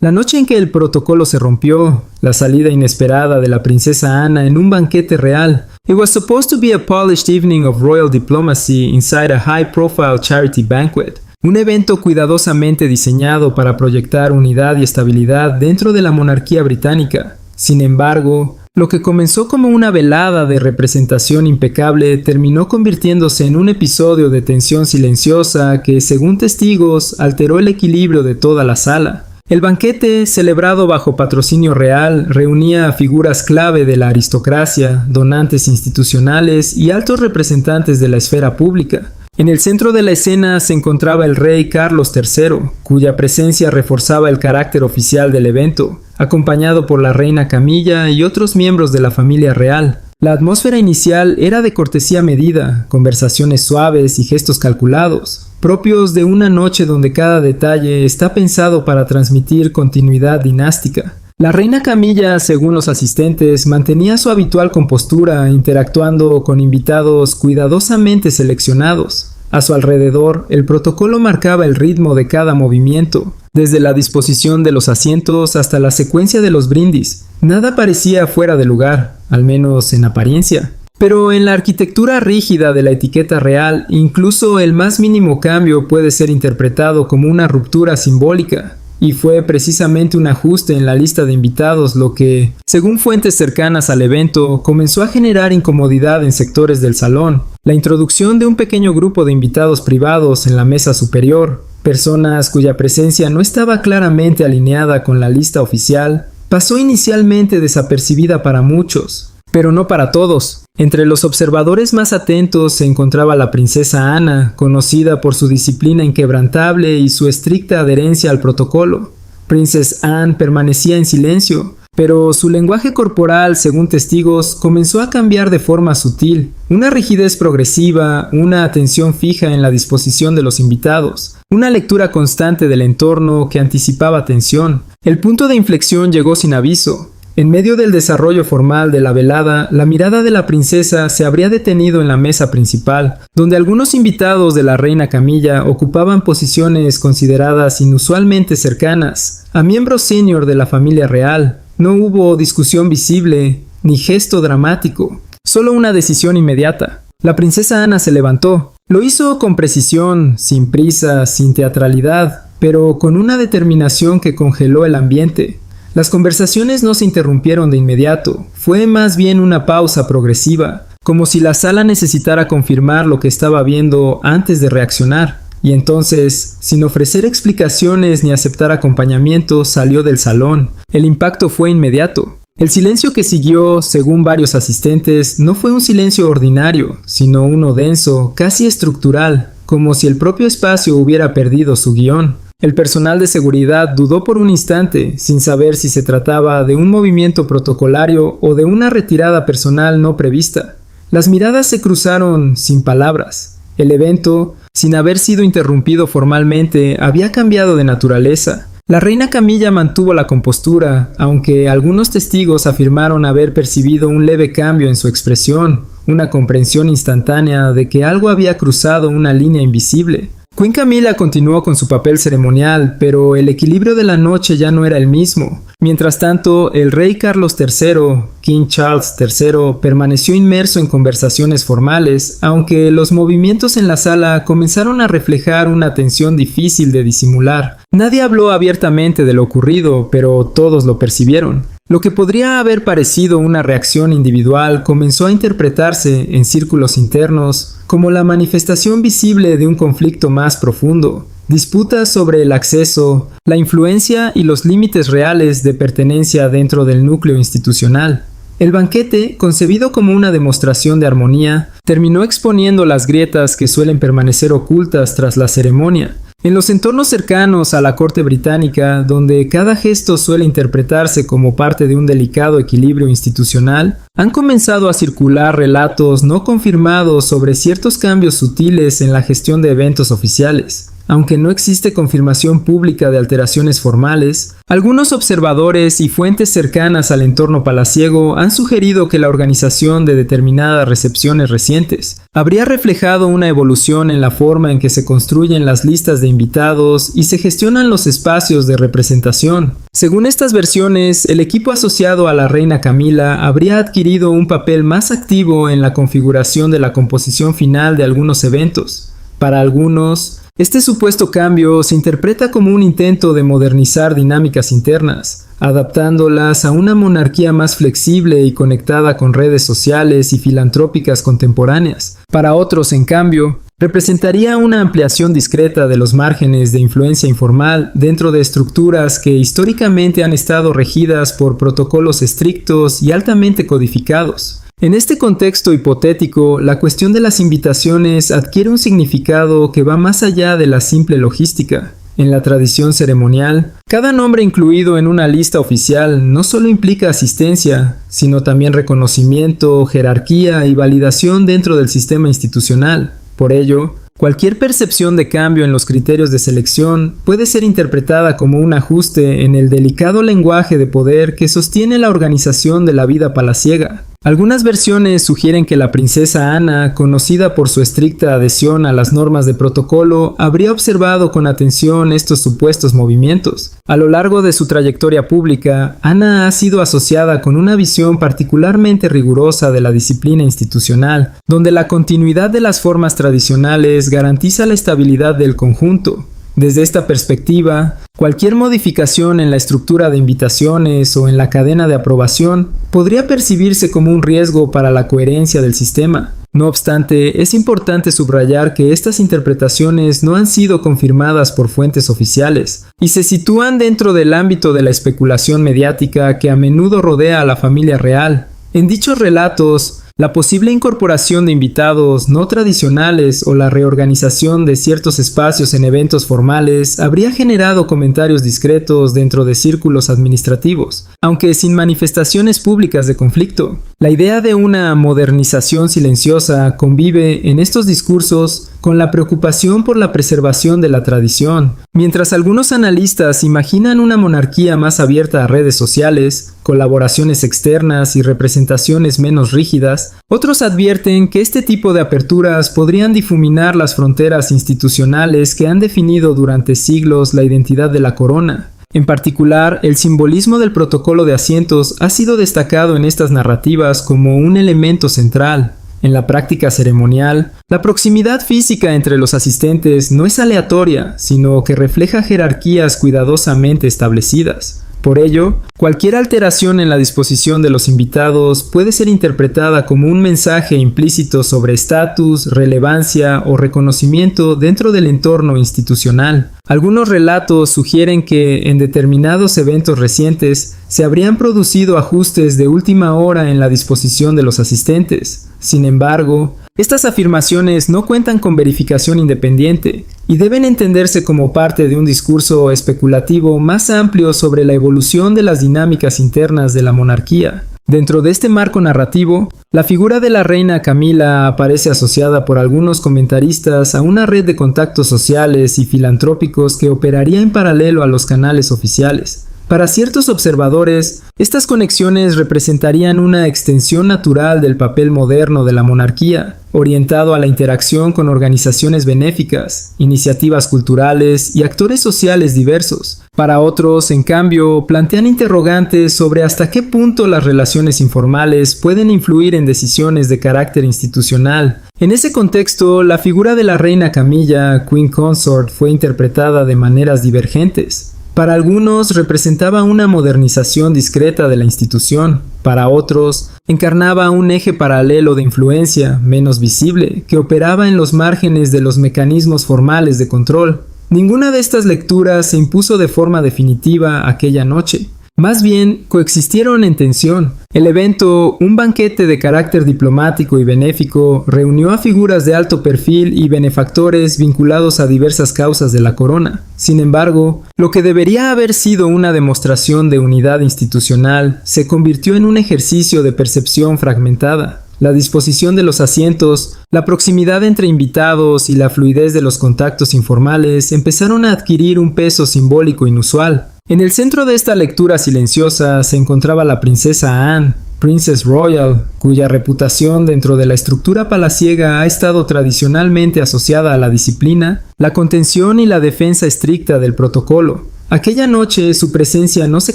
La noche en que el protocolo se rompió, la salida inesperada de la princesa Anna en un banquete real. It was supposed to be a polished evening of royal diplomacy inside a high-profile charity banquet. Un evento cuidadosamente diseñado para proyectar unidad y estabilidad dentro de la monarquía británica. Sin embargo, lo que comenzó como una velada de representación impecable terminó convirtiéndose en un episodio de tensión silenciosa que, según testigos, alteró el equilibrio de toda la sala. El banquete, celebrado bajo patrocinio real, reunía a figuras clave de la aristocracia, donantes institucionales y altos representantes de la esfera pública. En el centro de la escena se encontraba el rey Carlos III, cuya presencia reforzaba el carácter oficial del evento, acompañado por la reina Camilla y otros miembros de la familia real. La atmósfera inicial era de cortesía medida, conversaciones suaves y gestos calculados, propios de una noche donde cada detalle está pensado para transmitir continuidad dinástica. La reina Camilla, según los asistentes, mantenía su habitual compostura, interactuando con invitados cuidadosamente seleccionados. A su alrededor, el protocolo marcaba el ritmo de cada movimiento, desde la disposición de los asientos hasta la secuencia de los brindis. Nada parecía fuera de lugar, al menos en apariencia. Pero en la arquitectura rígida de la etiqueta real, incluso el más mínimo cambio puede ser interpretado como una ruptura simbólica. Y fue precisamente un ajuste en la lista de invitados lo que, según fuentes cercanas al evento, comenzó a generar incomodidad en sectores del salón. La introducción de un pequeño grupo de invitados privados en la mesa superior, personas cuya presencia no estaba claramente alineada con la lista oficial, pasó inicialmente desapercibida para muchos, pero no para todos. Entre los observadores más atentos se encontraba la princesa Anna, conocida por su disciplina inquebrantable y su estricta adherencia al protocolo. Princess Anne permanecía en silencio, pero su lenguaje corporal, según testigos, comenzó a cambiar de forma sutil. Una rigidez progresiva, una atención fija en la disposición de los invitados, una lectura constante del entorno que anticipaba tensión. El punto de inflexión llegó sin aviso. En medio del desarrollo formal de la velada, la mirada de la princesa se habría detenido en la mesa principal, donde algunos invitados de la reina Camilla ocupaban posiciones consideradas inusualmente cercanas a miembros senior de la familia real. No hubo discusión visible, ni gesto dramático, solo una decisión inmediata. La princesa Anna se levantó. Lo hizo con precisión, sin prisa, sin teatralidad, pero con una determinación que congeló el ambiente. Las conversaciones no se interrumpieron de inmediato, fue más bien una pausa progresiva, como si la sala necesitara confirmar lo que estaba viendo antes de reaccionar. Y entonces, sin ofrecer explicaciones ni aceptar acompañamiento, salió del salón. El impacto fue inmediato. El silencio que siguió, según varios asistentes, no fue un silencio ordinario, sino uno denso, casi estructural, como si el propio espacio hubiera perdido su guión. El personal de seguridad dudó por un instante, sin saber si se trataba de un movimiento protocolario o de una retirada personal no prevista. Las miradas se cruzaron sin palabras. El evento, sin haber sido interrumpido formalmente, había cambiado de naturaleza. La reina Camilla mantuvo la compostura, aunque algunos testigos afirmaron haber percibido un leve cambio en su expresión, una comprensión instantánea de que algo había cruzado una línea invisible. Queen Camilla continuó con su papel ceremonial, pero el equilibrio de la noche ya no era el mismo. Mientras tanto, el rey Carlos III, King Charles III, permaneció inmerso en conversaciones formales, aunque los movimientos en la sala comenzaron a reflejar una tensión difícil de disimular. Nadie habló abiertamente de lo ocurrido, pero todos lo percibieron. Lo que podría haber parecido una reacción individual comenzó a interpretarse en círculos internos como la manifestación visible de un conflicto más profundo. Disputas sobre el acceso, la influencia y los límites reales de pertenencia dentro del núcleo institucional. El banquete, concebido como una demostración de armonía, terminó exponiendo las grietas que suelen permanecer ocultas tras la ceremonia. En los entornos cercanos a la corte británica, donde cada gesto suele interpretarse como parte de un delicado equilibrio institucional, han comenzado a circular relatos no confirmados sobre ciertos cambios sutiles en la gestión de eventos oficiales. Aunque no existe confirmación pública de alteraciones formales, algunos observadores y fuentes cercanas al entorno palaciego han sugerido que la organización de determinadas recepciones recientes habría reflejado una evolución en la forma en que se construyen las listas de invitados y se gestionan los espacios de representación. Según estas versiones, el equipo asociado a la reina Camila habría adquirido un papel más activo en la configuración de la composición final de algunos eventos. Para algunos, este supuesto cambio se interpreta como un intento de modernizar dinámicas internas, adaptándolas a una monarquía más flexible y conectada con redes sociales y filantrópicas contemporáneas. Para otros, en cambio, representaría una ampliación discreta de los márgenes de influencia informal dentro de estructuras que históricamente han estado regidas por protocolos estrictos y altamente codificados. En este contexto hipotético, la cuestión de las invitaciones adquiere un significado que va más allá de la simple logística. En la tradición ceremonial, cada nombre incluido en una lista oficial no solo implica asistencia, sino también reconocimiento, jerarquía y validación dentro del sistema institucional. Por ello, cualquier percepción de cambio en los criterios de selección puede ser interpretada como un ajuste en el delicado lenguaje de poder que sostiene la organización de la vida palaciega. Algunas versiones sugieren que la princesa Ana, conocida por su estricta adhesión a las normas de protocolo, habría observado con atención estos supuestos movimientos. A lo largo de su trayectoria pública, Ana ha sido asociada con una visión particularmente rigurosa de la disciplina institucional, donde la continuidad de las formas tradicionales garantiza la estabilidad del conjunto. Desde esta perspectiva, cualquier modificación en la estructura de invitaciones o en la cadena de aprobación podría percibirse como un riesgo para la coherencia del sistema. No obstante, es importante subrayar que estas interpretaciones no han sido confirmadas por fuentes oficiales y se sitúan dentro del ámbito de la especulación mediática que a menudo rodea a la familia real. En dichos relatos, la posible incorporación de invitados no tradicionales o la reorganización de ciertos espacios en eventos formales habría generado comentarios discretos dentro de círculos administrativos, aunque sin manifestaciones públicas de conflicto. La idea de una modernización silenciosa convive en estos discursos con la preocupación por la preservación de la tradición. Mientras algunos analistas imaginan una monarquía más abierta a redes sociales, colaboraciones externas y representaciones menos rígidas, otros advierten que este tipo de aperturas podrían difuminar las fronteras institucionales que han definido durante siglos la identidad de la corona. En particular, el simbolismo del protocolo de asientos ha sido destacado en estas narrativas como un elemento central. En la práctica ceremonial, la proximidad física entre los asistentes no es aleatoria, sino que refleja jerarquías cuidadosamente establecidas. Por ello, cualquier alteración en la disposición de los invitados puede ser interpretada como un mensaje implícito sobre estatus, relevancia o reconocimiento dentro del entorno institucional. Algunos relatos sugieren que en determinados eventos recientes se habrían producido ajustes de última hora en la disposición de los asistentes. Sin embargo, estas afirmaciones no cuentan con verificación independiente y deben entenderse como parte de un discurso especulativo más amplio sobre la evolución de las dinámicas internas de la monarquía. Dentro de este marco narrativo, la figura de la reina Camila aparece asociada por algunos comentaristas a una red de contactos sociales y filantrópicos que operaría en paralelo a los canales oficiales. Para ciertos observadores, estas conexiones representarían una extensión natural del papel moderno de la monarquía, orientado a la interacción con organizaciones benéficas, iniciativas culturales y actores sociales diversos. Para otros, en cambio, plantean interrogantes sobre hasta qué punto las relaciones informales pueden influir en decisiones de carácter institucional. En ese contexto, la figura de la reina Camilla, Queen Consort, fue interpretada de maneras divergentes. Para algunos representaba una modernización discreta de la institución, para otros encarnaba un eje paralelo de influencia, menos visible, que operaba en los márgenes de los mecanismos formales de control. Ninguna de estas lecturas se impuso de forma definitiva aquella noche. Más bien, coexistieron en tensión. El evento, un banquete de carácter diplomático y benéfico, reunió a figuras de alto perfil y benefactores vinculados a diversas causas de la corona. Sin embargo, lo que debería haber sido una demostración de unidad institucional se convirtió en un ejercicio de percepción fragmentada. la disposición de los asientos, la proximidad entre invitados y la fluidez de los contactos informales empezaron a adquirir un peso simbólico inusual. En el centro de esta lectura silenciosa se encontraba la princesa Anne, Princess Royal, cuya reputación dentro de la estructura palaciega ha estado tradicionalmente asociada a la disciplina, la contención y la defensa estricta del protocolo. Aquella noche su presencia no se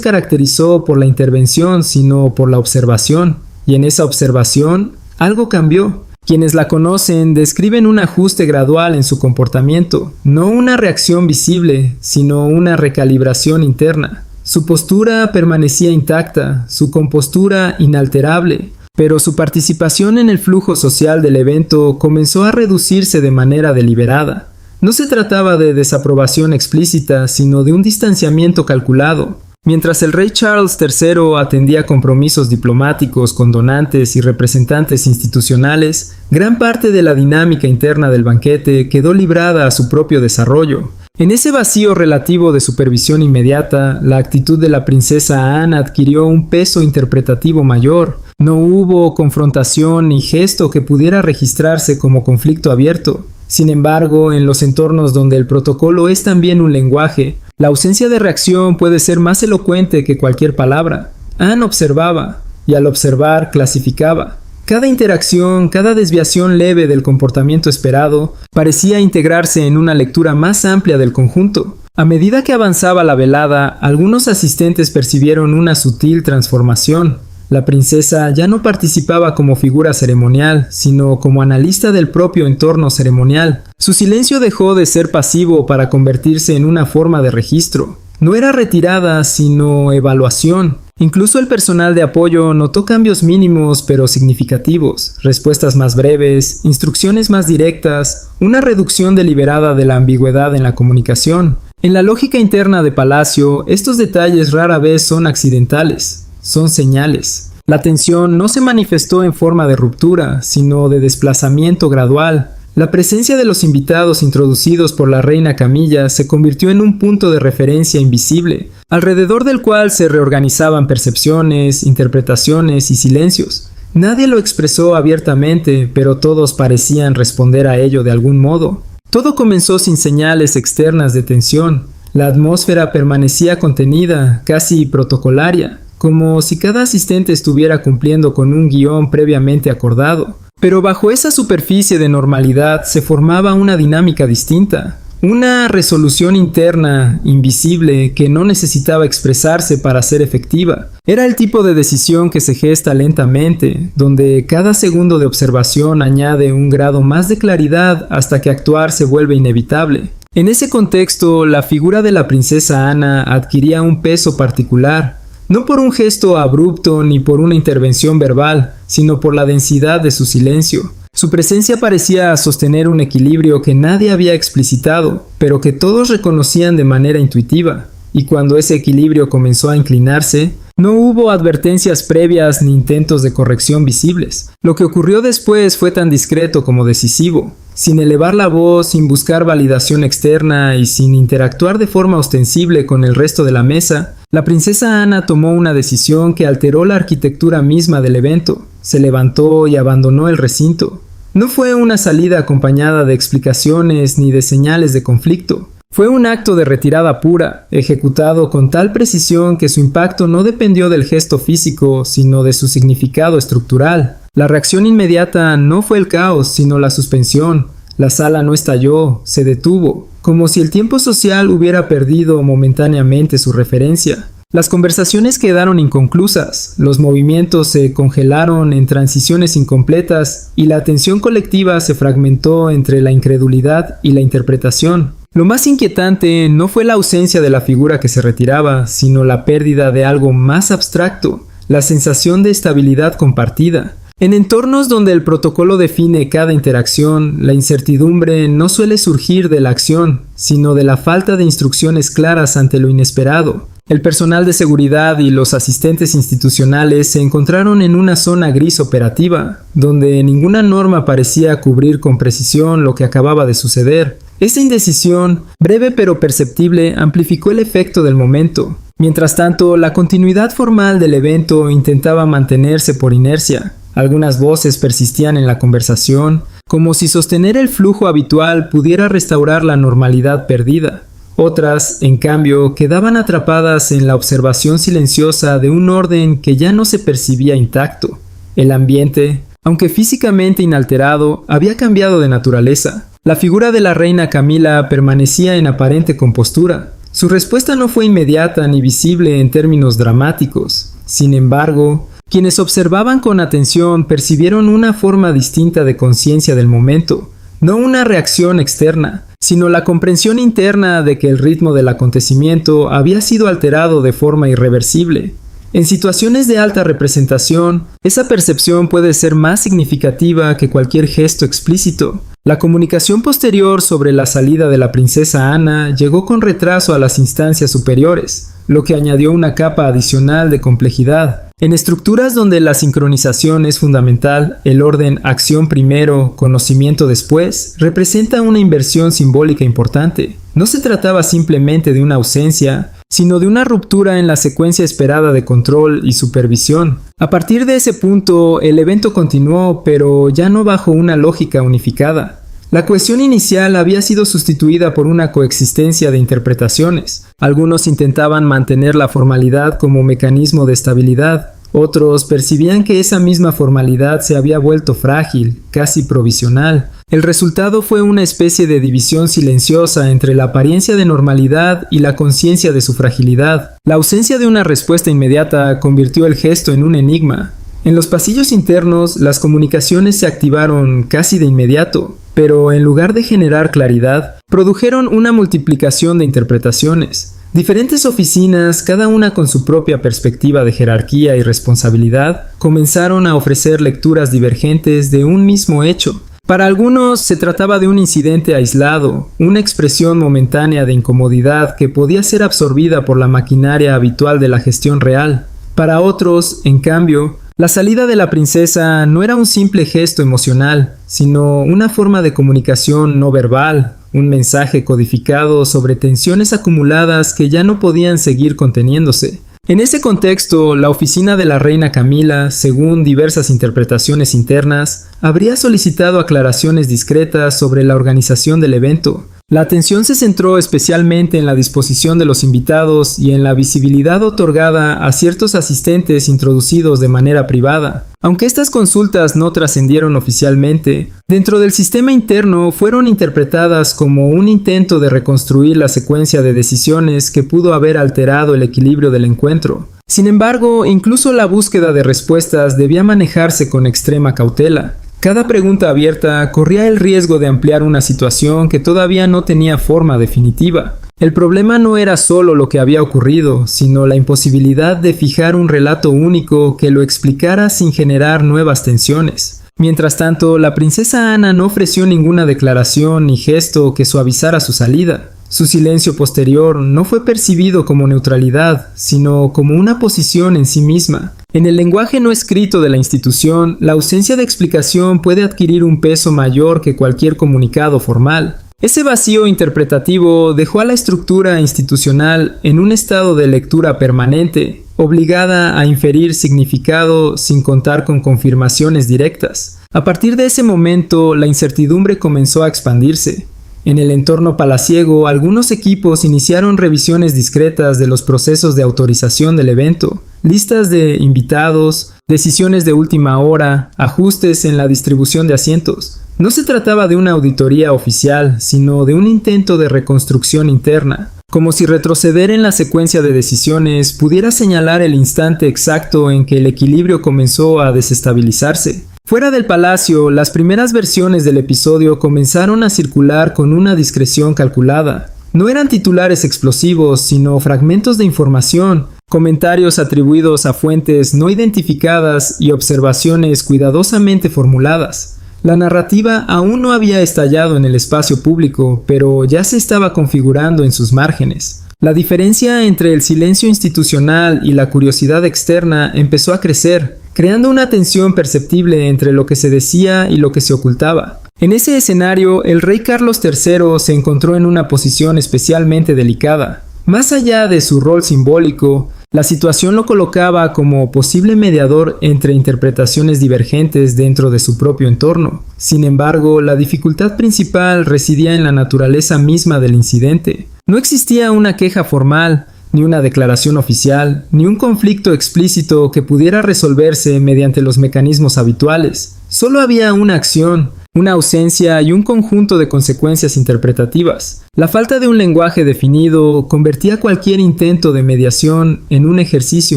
caracterizó por la intervención, sino por la observación, y en esa observación algo cambió. Quienes la conocen describen un ajuste gradual en su comportamiento, no una reacción visible, sino una recalibración interna. Su postura permanecía intacta, su compostura inalterable, pero su participación en el flujo social del evento comenzó a reducirse de manera deliberada. No se trataba de desaprobación explícita, sino de un distanciamiento calculado. Mientras el rey Charles III atendía compromisos diplomáticos con donantes y representantes institucionales, gran parte de la dinámica interna del banquete quedó librada a su propio desarrollo. En ese vacío relativo de supervisión inmediata, la actitud de la princesa Anne adquirió un peso interpretativo mayor. No hubo confrontación ni gesto que pudiera registrarse como conflicto abierto. Sin embargo, en los entornos donde el protocolo es también un lenguaje, la ausencia de reacción puede ser más elocuente que cualquier palabra. Anne observaba, y al observar clasificaba. Cada interacción, cada desviación leve del comportamiento esperado, parecía integrarse en una lectura más amplia del conjunto. A medida que avanzaba la velada, algunos asistentes percibieron una sutil transformación. La princesa ya no participaba como figura ceremonial, sino como analista del propio entorno ceremonial. Su silencio dejó de ser pasivo para convertirse en una forma de registro. No era retirada, sino evaluación. Incluso el personal de apoyo notó cambios mínimos pero significativos, respuestas más breves, instrucciones más directas, una reducción deliberada de la ambigüedad en la comunicación. En la lógica interna de Palacio, estos detalles rara vez son accidentales, son señales. La tensión no se manifestó en forma de ruptura, sino de desplazamiento gradual. La presencia de los invitados introducidos por la reina Camilla se convirtió en un punto de referencia invisible, alrededor del cual se reorganizaban percepciones, interpretaciones y silencios. Nadie lo expresó abiertamente, pero todos parecían responder a ello de algún modo. Todo comenzó sin señales externas de tensión. La atmósfera permanecía contenida, casi protocolaria, como si cada asistente estuviera cumpliendo con un guión previamente acordado. Pero bajo esa superficie de normalidad se formaba una dinámica distinta, una resolución interna, invisible, que no necesitaba expresarse para ser efectiva. Era el tipo de decisión que se gesta lentamente, donde cada segundo de observación añade un grado más de claridad hasta que actuar se vuelve inevitable. En ese contexto, la figura de la princesa Ana adquiría un peso particular. No por un gesto abrupto ni por una intervención verbal, sino por la densidad de su silencio. Su presencia parecía sostener un equilibrio que nadie había explicitado, pero que todos reconocían de manera intuitiva. Y cuando ese equilibrio comenzó a inclinarse, no hubo advertencias previas ni intentos de corrección visibles. Lo que ocurrió después fue tan discreto como decisivo. Sin elevar la voz, sin buscar validación externa y sin interactuar de forma ostensible con el resto de la mesa, la princesa Ana tomó una decisión que alteró la arquitectura misma del evento. Se levantó y abandonó el recinto. No fue una salida acompañada de explicaciones ni de señales de conflicto. Fue un acto de retirada pura, ejecutado con tal precisión que su impacto no dependió del gesto físico, sino de su significado estructural. La reacción inmediata no fue el caos, sino la suspensión. La sala no estalló, se detuvo, como si el tiempo social hubiera perdido momentáneamente su referencia. Las conversaciones quedaron inconclusas, los movimientos se congelaron en transiciones incompletas y la atención colectiva se fragmentó entre la incredulidad y la interpretación. Lo más inquietante no fue la ausencia de la figura que se retiraba, sino la pérdida de algo más abstracto, la sensación de estabilidad compartida. En entornos donde el protocolo define cada interacción, la incertidumbre no suele surgir de la acción, sino de la falta de instrucciones claras ante lo inesperado. El personal de seguridad y los asistentes institucionales se encontraron en una zona gris operativa, donde ninguna norma parecía cubrir con precisión lo que acababa de suceder. Esta indecisión, breve pero perceptible, amplificó el efecto del momento. Mientras tanto, la continuidad formal del evento intentaba mantenerse por inercia. Algunas voces persistían en la conversación, como si sostener el flujo habitual pudiera restaurar la normalidad perdida. Otras, en cambio, quedaban atrapadas en la observación silenciosa de un orden que ya no se percibía intacto. El ambiente, aunque físicamente inalterado, había cambiado de naturaleza. La figura de la reina Camila permanecía en aparente compostura. Su respuesta no fue inmediata ni visible en términos dramáticos. Sin embargo, quienes observaban con atención percibieron una forma distinta de conciencia del momento, no una reacción externa, sino la comprensión interna de que el ritmo del acontecimiento había sido alterado de forma irreversible. En situaciones de alta representación, esa percepción puede ser más significativa que cualquier gesto explícito. La comunicación posterior sobre la salida de la princesa Ana llegó con retraso a las instancias superiores, lo que añadió una capa adicional de complejidad. En estructuras donde la sincronización es fundamental, el orden acción primero, conocimiento después, representa una inversión simbólica importante. No se trataba simplemente de una ausencia, sino de una ruptura en la secuencia esperada de control y supervisión. A partir de ese punto, el evento continuó, pero ya no bajo una lógica unificada. La cohesión inicial había sido sustituida por una coexistencia de interpretaciones. Algunos intentaban mantener la formalidad como mecanismo de estabilidad. Otros percibían que esa misma formalidad se había vuelto frágil, casi provisional. El resultado fue una especie de división silenciosa entre la apariencia de normalidad y la conciencia de su fragilidad. La ausencia de una respuesta inmediata convirtió el gesto en un enigma. En los pasillos internos, las comunicaciones se activaron casi de inmediato, pero en lugar de generar claridad, produjeron una multiplicación de interpretaciones. Diferentes oficinas, cada una con su propia perspectiva de jerarquía y responsabilidad, comenzaron a ofrecer lecturas divergentes de un mismo hecho. Para algunos se trataba de un incidente aislado, una expresión momentánea de incomodidad que podía ser absorbida por la maquinaria habitual de la gestión real. Para otros, en cambio, la salida de la princesa no era un simple gesto emocional, sino una forma de comunicación no verbal, un mensaje codificado sobre tensiones acumuladas que ya no podían seguir conteniéndose. En ese contexto, la oficina de la reina Camila, según diversas interpretaciones internas, habría solicitado aclaraciones discretas sobre la organización del evento. La atención se centró especialmente en la disposición de los invitados y en la visibilidad otorgada a ciertos asistentes introducidos de manera privada. Aunque estas consultas no trascendieron oficialmente, dentro del sistema interno fueron interpretadas como un intento de reconstruir la secuencia de decisiones que pudo haber alterado el equilibrio del encuentro. Sin embargo, incluso la búsqueda de respuestas debía manejarse con extrema cautela. Cada pregunta abierta corría el riesgo de ampliar una situación que todavía no tenía forma definitiva. El problema no era solo lo que había ocurrido, sino la imposibilidad de fijar un relato único que lo explicara sin generar nuevas tensiones. Mientras tanto, la princesa Ana no ofreció ninguna declaración ni gesto que suavizara su salida. Su silencio posterior no fue percibido como neutralidad, sino como una posición en sí misma. En el lenguaje no escrito de la institución, la ausencia de explicación puede adquirir un peso mayor que cualquier comunicado formal. Ese vacío interpretativo dejó a la estructura institucional en un estado de lectura permanente, obligada a inferir significado sin contar con confirmaciones directas. A partir de ese momento, la incertidumbre comenzó a expandirse. En el entorno palaciego, algunos equipos iniciaron revisiones discretas de los procesos de autorización del evento, listas de invitados, decisiones de última hora, ajustes en la distribución de asientos. No se trataba de una auditoría oficial, sino de un intento de reconstrucción interna, como si retroceder en la secuencia de decisiones pudiera señalar el instante exacto en que el equilibrio comenzó a desestabilizarse. Fuera del palacio, las primeras versiones del episodio comenzaron a circular con una discreción calculada. No eran titulares explosivos, sino fragmentos de información, comentarios atribuidos a fuentes no identificadas y observaciones cuidadosamente formuladas. La narrativa aún no había estallado en el espacio público, pero ya se estaba configurando en sus márgenes. La diferencia entre el silencio institucional y la curiosidad externa empezó a crecer, creando una tensión perceptible entre lo que se decía y lo que se ocultaba. En ese escenario, el rey Carlos III se encontró en una posición especialmente delicada. Más allá de su rol simbólico, La situación lo colocaba como posible mediador entre interpretaciones divergentes dentro de su propio entorno. Sin embargo, la dificultad principal residía en la naturaleza misma del incidente. No existía una queja formal, ni una declaración oficial, ni un conflicto explícito que pudiera resolverse mediante los mecanismos habituales. Solo había una acción, una ausencia y un conjunto de consecuencias interpretativas. La falta de un lenguaje definido convertía cualquier intento de mediación en un ejercicio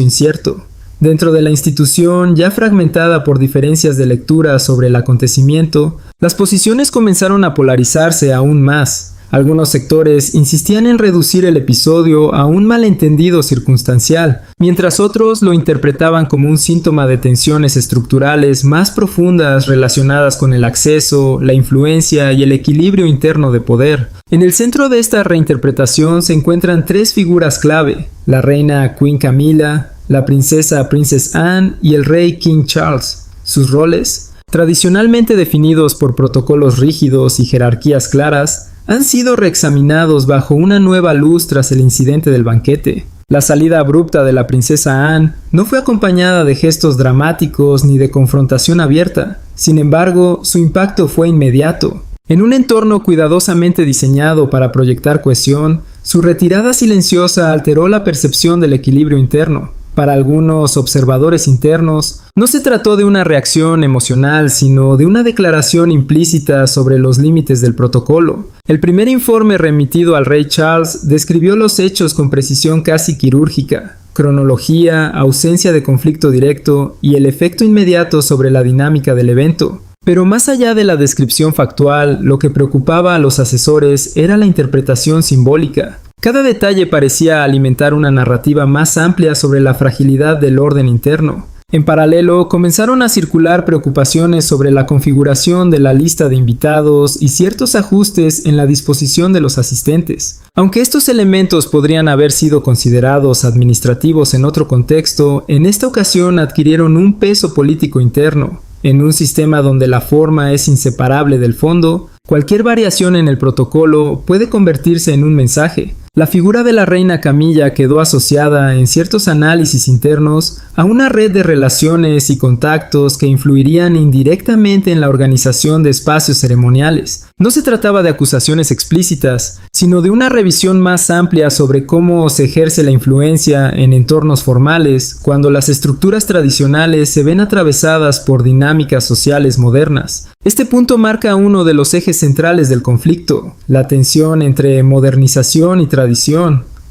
incierto. Dentro de la institución, ya fragmentada por diferencias de lectura sobre el acontecimiento, las posiciones comenzaron a polarizarse aún más. Algunos sectores insistían en reducir el episodio a un malentendido circunstancial, mientras otros lo interpretaban como un síntoma de tensiones estructurales más profundas relacionadas con el acceso, la influencia y el equilibrio interno de poder. En el centro de esta reinterpretación se encuentran tres figuras clave: la reina Queen Camilla, la princesa Princess Anne y el rey King Charles. Sus roles, tradicionalmente definidos por protocolos rígidos y jerarquías claras, han sido reexaminados bajo una nueva luz tras el incidente del banquete. La salida abrupta de la princesa Anne no fue acompañada de gestos dramáticos ni de confrontación abierta. Sin embargo, su impacto fue inmediato. En un entorno cuidadosamente diseñado para proyectar cohesión, su retirada silenciosa alteró la percepción del equilibrio interno. Para algunos observadores internos, no se trató de una reacción emocional, sino de una declaración implícita sobre los límites del protocolo. El primer informe remitido al rey Charles describió los hechos con precisión casi quirúrgica: cronología, ausencia de conflicto directo y el efecto inmediato sobre la dinámica del evento. Pero más allá de la descripción factual, lo que preocupaba a los asesores era la interpretación simbólica. Cada detalle parecía alimentar una narrativa más amplia sobre la fragilidad del orden interno. En paralelo, comenzaron a circular preocupaciones sobre la configuración de la lista de invitados y ciertos ajustes en la disposición de los asistentes. Aunque estos elementos podrían haber sido considerados administrativos en otro contexto, en esta ocasión adquirieron un peso político interno. En un sistema donde la forma es inseparable del fondo, cualquier variación en el protocolo puede convertirse en un mensaje. La figura de la reina Camilla quedó asociada en ciertos análisis internos a una red de relaciones y contactos que influirían indirectamente en la organización de espacios ceremoniales. No se trataba de acusaciones explícitas, sino de una revisión más amplia sobre cómo se ejerce la influencia en entornos formales cuando las estructuras tradicionales se ven atravesadas por dinámicas sociales modernas. Este punto marca uno de los ejes centrales del conflicto: la tensión entre modernización y tradición.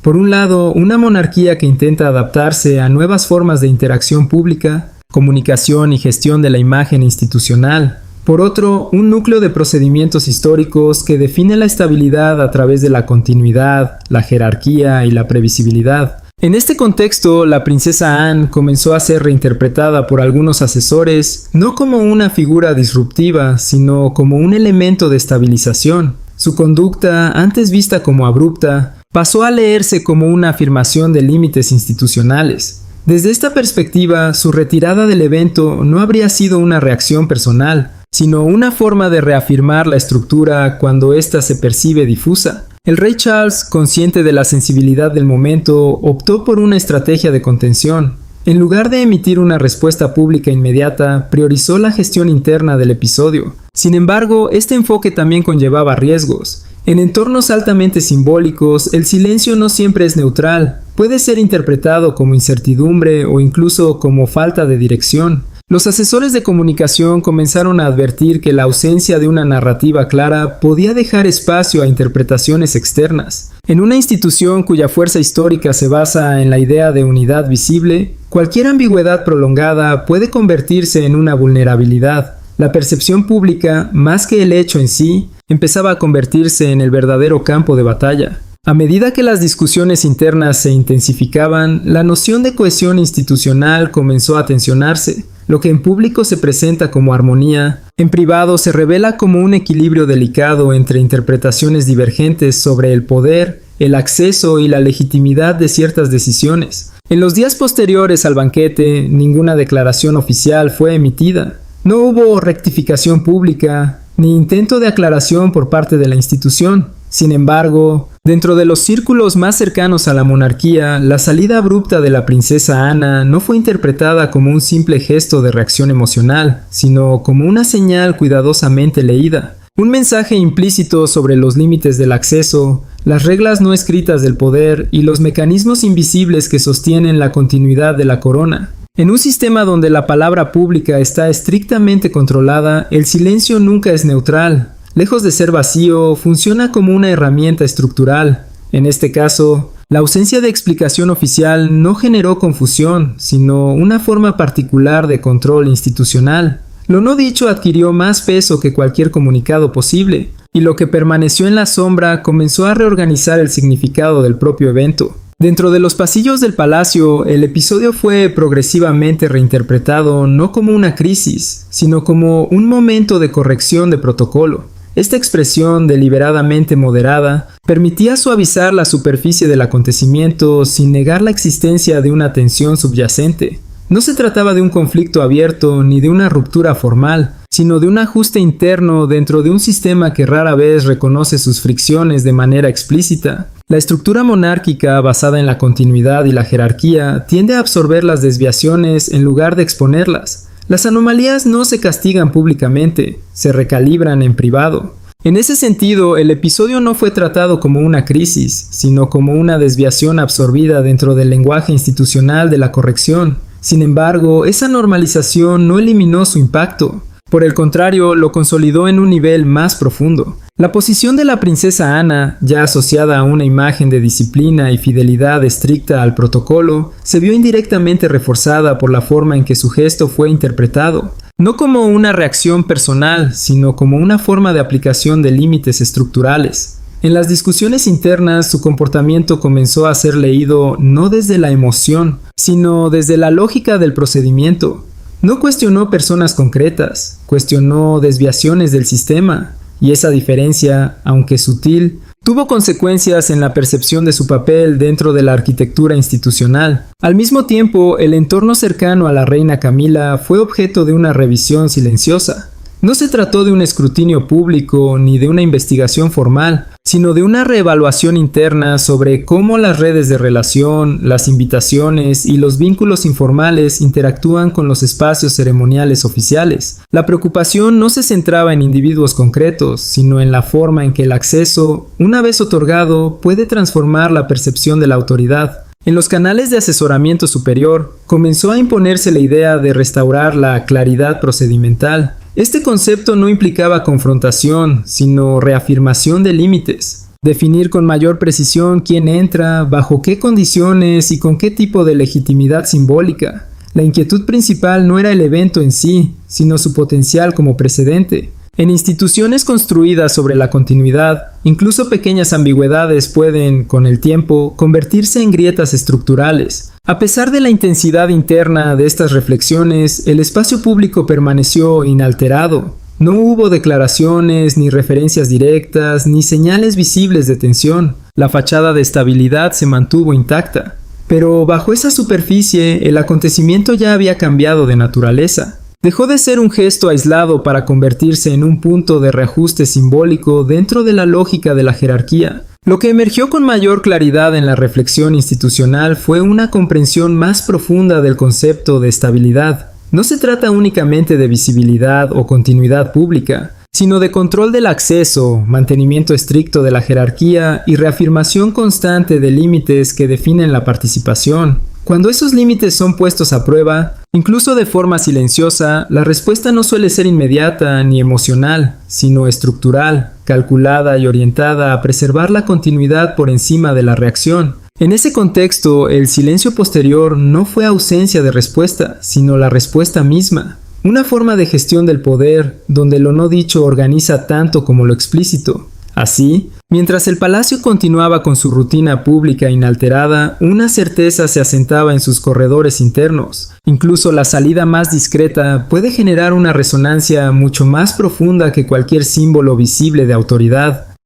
Por un lado, una monarquía que intenta adaptarse a nuevas formas de interacción pública, comunicación y gestión de la imagen institucional. Por otro, un núcleo de procedimientos históricos que define la estabilidad a través de la continuidad, la jerarquía y la previsibilidad. En este contexto, la princesa Anne comenzó a ser reinterpretada por algunos asesores no como una figura disruptiva, sino como un elemento de estabilización. Su conducta, antes vista como abrupta, pasó a leerse como una afirmación de límites institucionales. Desde esta perspectiva, su retirada del evento no habría sido una reacción personal, sino una forma de reafirmar la estructura cuando ésta se percibe difusa. El rey Charles, consciente de la sensibilidad del momento, optó por una estrategia de contención. En lugar de emitir una respuesta pública inmediata, priorizó la gestión interna del episodio. Sin embargo, este enfoque también conllevaba riesgos. En entornos altamente simbólicos, el silencio no siempre es neutral. Puede ser interpretado como incertidumbre o incluso como falta de dirección. Los asesores de comunicación comenzaron a advertir que la ausencia de una narrativa clara podía dejar espacio a interpretaciones externas. En una institución cuya fuerza histórica se basa en la idea de unidad visible, cualquier ambigüedad prolongada puede convertirse en una vulnerabilidad. La percepción pública, más que el hecho en sí, empezaba a convertirse en el verdadero campo de batalla. A medida que las discusiones internas se intensificaban, la noción de cohesión institucional comenzó a tensionarse. Lo que en público se presenta como armonía, en privado se revela como un equilibrio delicado entre interpretaciones divergentes sobre el poder, el acceso y la legitimidad de ciertas decisiones. En los días posteriores al banquete, ninguna declaración oficial fue emitida. No hubo rectificación pública, ni intento de aclaración por parte de la institución. Sin embargo, dentro de los círculos más cercanos a la monarquía, la salida abrupta de la princesa Ana no fue interpretada como un simple gesto de reacción emocional, sino como una señal cuidadosamente leída. Un mensaje implícito sobre los límites del acceso, las reglas no escritas del poder y los mecanismos invisibles que sostienen la continuidad de la corona. En un sistema donde la palabra pública está estrictamente controlada, el silencio nunca es neutral. Lejos de ser vacío, funciona como una herramienta estructural. En este caso, la ausencia de explicación oficial no generó confusión, sino una forma particular de control institucional. Lo no dicho adquirió más peso que cualquier comunicado posible, y lo que permaneció en la sombra comenzó a reorganizar el significado del propio evento. Dentro de los pasillos del palacio, el episodio fue progresivamente reinterpretado no como una crisis, sino como un momento de corrección de protocolo. Esta expresión deliberadamente moderada permitía suavizar la superficie del acontecimiento sin negar la existencia de una tensión subyacente. No se trataba de un conflicto abierto ni de una ruptura formal, sino de un ajuste interno dentro de un sistema que rara vez reconoce sus fricciones de manera explícita. La estructura monárquica basada en la continuidad y la jerarquía tiende a absorber las desviaciones en lugar de exponerlas. Las anomalías no se castigan públicamente, se recalibran en privado. En ese sentido, el episodio no fue tratado como una crisis, sino como una desviación absorbida dentro del lenguaje institucional de la corrección. Sin embargo, esa normalización no eliminó su impacto. Por el contrario, lo consolidó en un nivel más profundo. La posición de la princesa Ana, ya asociada a una imagen de disciplina y fidelidad estricta al protocolo, se vio indirectamente reforzada por la forma en que su gesto fue interpretado. No como una reacción personal, sino como una forma de aplicación de límites estructurales. En las discusiones internas, su comportamiento comenzó a ser leído no desde la emoción, sino desde la lógica del procedimiento. No cuestionó personas concretas, cuestionó desviaciones del sistema, y esa diferencia, aunque sutil, tuvo consecuencias en la percepción de su papel dentro de la arquitectura institucional. Al mismo tiempo, el entorno cercano a la reina Camila fue objeto de una revisión silenciosa. No se trató de un escrutinio público ni de una investigación formal, sino de una reevaluación interna sobre cómo las redes de relación, las invitaciones y los vínculos informales interactúan con los espacios ceremoniales oficiales. La preocupación no se centraba en individuos concretos, sino en la forma en que el acceso, una vez otorgado, puede transformar la percepción de la autoridad. En los canales de asesoramiento superior, comenzó a imponerse la idea de restaurar la claridad procedimental. Este concepto no implicaba confrontación, sino reafirmación de límites. Definir con mayor precisión quién entra, bajo qué condiciones y con qué tipo de legitimidad simbólica. La inquietud principal no era el evento en sí, sino su potencial como precedente. En instituciones construidas sobre la continuidad, incluso pequeñas ambigüedades pueden, con el tiempo, convertirse en grietas estructurales. A pesar de la intensidad interna de estas reflexiones, el espacio público permaneció inalterado. No hubo declaraciones, ni referencias directas, ni señales visibles de tensión. La fachada de estabilidad se mantuvo intacta. Pero bajo esa superficie, el acontecimiento ya había cambiado de naturaleza. Dejó de ser un gesto aislado para convertirse en un punto de reajuste simbólico dentro de la lógica de la jerarquía. Lo que emergió con mayor claridad en la reflexión institucional fue una comprensión más profunda del concepto de estabilidad. No se trata únicamente de visibilidad o continuidad pública, sino de control del acceso, mantenimiento estricto de la jerarquía y reafirmación constante de límites que definen la participación. Cuando esos límites son puestos a prueba, incluso de forma silenciosa, la respuesta no suele ser inmediata ni emocional, sino estructural, calculada y orientada a preservar la continuidad por encima de la reacción. En ese contexto, el silencio posterior no fue ausencia de respuesta, sino la respuesta misma. Una forma de gestión del poder, donde lo no dicho organiza tanto como lo explícito. Así, mientras el palacio continuaba con su rutina pública inalterada, una certeza se asentaba en sus corredores internos. Incluso la salida más discreta puede generar una resonancia mucho más profunda que cualquier símbolo visible de autoridad.